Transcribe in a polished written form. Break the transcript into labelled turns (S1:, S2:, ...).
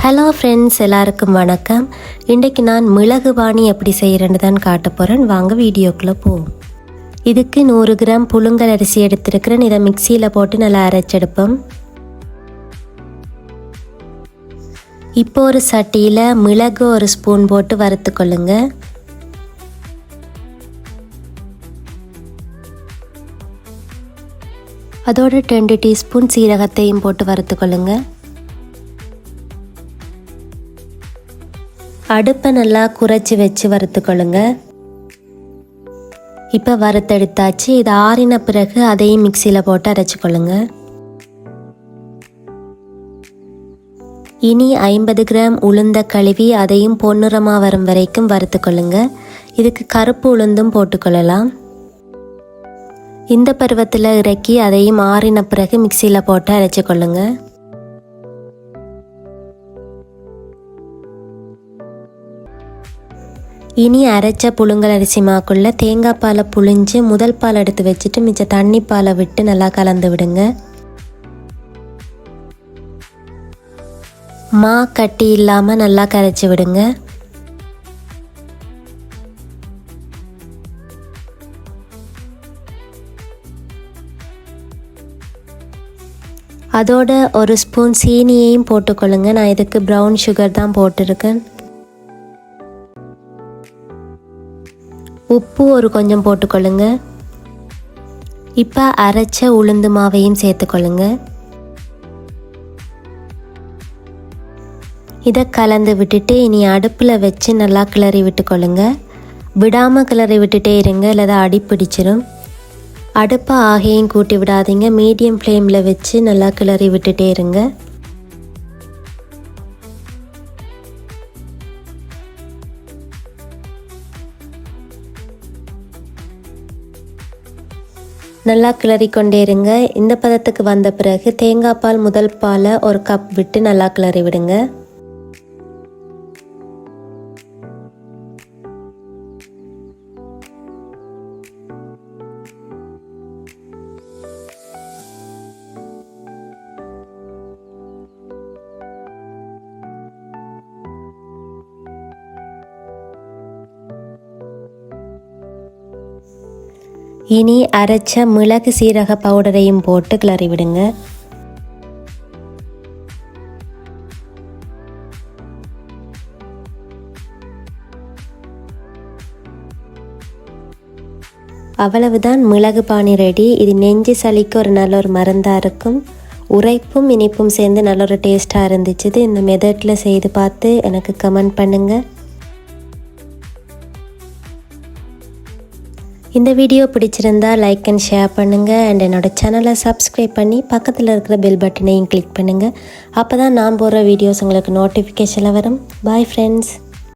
S1: Hello friends, எல்லாருக்கும் வணக்கம். இன்றைக்கு நான் மிளகு பானி எப்படி செய்கிறேன்னு தான் காட்ட போகிறேன். வாங்க வீடியோக்குள்ளே போவோம். இதுக்கு 100 கிராம் புழுங்கல் அரிசி எடுத்துருக்கிறேன். இதை மிக்சியில் போட்டு நல்லா அரைச்செடுப்போம். இப்போ ஒரு சட்டியில் மிளகு 1 ஸ்பூன் போட்டு வறுத்துக்கொள்ளுங்க. அதோட 2 டீஸ்பூன் சீரகத்தையும் போட்டு வறுத்துக்கொள்ளுங்க. அடுப்பை நல்லா குறைச்சி வச்சு வறுத்துக்கொள்ளுங்க. இப்போ வறுத்தெடுத்தாச்சு. இது ஆறின பிறகு அதையும் மிக்சியில் போட்டு அரைச்சிக்கொள்ளுங்க. இனி 50 கிராம் உளுந்த கழுவி அதையும் பொன்னிறமாக வரும் வரைக்கும் வறுத்துக்கொள்ளுங்க. இதுக்கு கருப்பு உளுந்தும் போட்டுக்கொள்ளலாம். இந்த பருவத்தில் இறக்கி அதையும் ஆறின பிறகு மிக்சியில் போட்டு அரைச்சிக்கொள்ளுங்க. இனி அரைச்ச புழுங்கல் அரிசி மாக்குள்ள தேங்காய் பாலை புழிஞ்சு முதல் பால் எடுத்து வச்சுட்டு மிச்ச தண்ணி பாலை விட்டு நல்லா கலந்து விடுங்க. மா கட்டி இல்லாமல் நல்லா கரைச்சி விடுங்க. அதோட 1 ஸ்பூன் சீனியையும் போட்டுக்கொள்ளுங்க. நான் இதுக்கு ப்ரௌன் சுகர் தான் போட்டிருக்கேன். உப்பு கொஞ்சம் போட்டுக்கொள்ளுங்க. இப்போ அரைச்ச உளுந்து மாவையும் சேர்த்துக்கொள்ளுங்க. இதை கலந்து விட்டுட்டு இனி அடுப்பில் வச்சு நல்லா கிளறி விட்டுக்கொள்ளுங்க. விடாமல் கிளறி விட்டுட்டே இருங்க, இல்லைதா அடி பிடிச்சிரும். அடுப்பை ஆகையும் கூட்டி விடாதீங்க. மீடியம் ஃப்ளேமில் வச்சு நல்லா கிளறி விட்டுட்டே இருங்க. நல்லா கிளறிக்கொண்டே இருங்க. இந்த பதத்துக்கு வந்த பிறகு தேங்காய் பால் முதல் பாலை 1 கப் விட்டு நல்லா கிளறி விடுங்க. இனி அரைச்ச மிளகு சீரக பவுடரையும் போட்டு கிளறி விடுங்க. அவ்வளவுதான், மிளகு பானி ரெடி. இது நெஞ்சு சளிக்கு நல்ல ஒரு மருந்தாக இருக்கும். உரைப்பும் இனிப்பும் சேர்ந்து நல்ல ஒரு டேஸ்ட்டாக இருந்துச்சு. இந்த மெத்தடில் செய்து பார்த்து எனக்கு கமெண்ட் பண்ணுங்கள். இந்த வீடியோ பிடிச்சிருந்தா லைக் அண்ட் ஷேர் பண்ணுங்கள். அண்ட் என்னோடய சேனலை சப்ஸ்கிரைப் பண்ணி பக்கத்தில் இருக்கிற பெல் பட்டனையும் கிளிக் பண்ணுங்கள். அப்போ தான் நான் போடுற வீடியோஸ் உங்களுக்கு நோட்டிஃபிகேஷனில் வரும். Bye friends.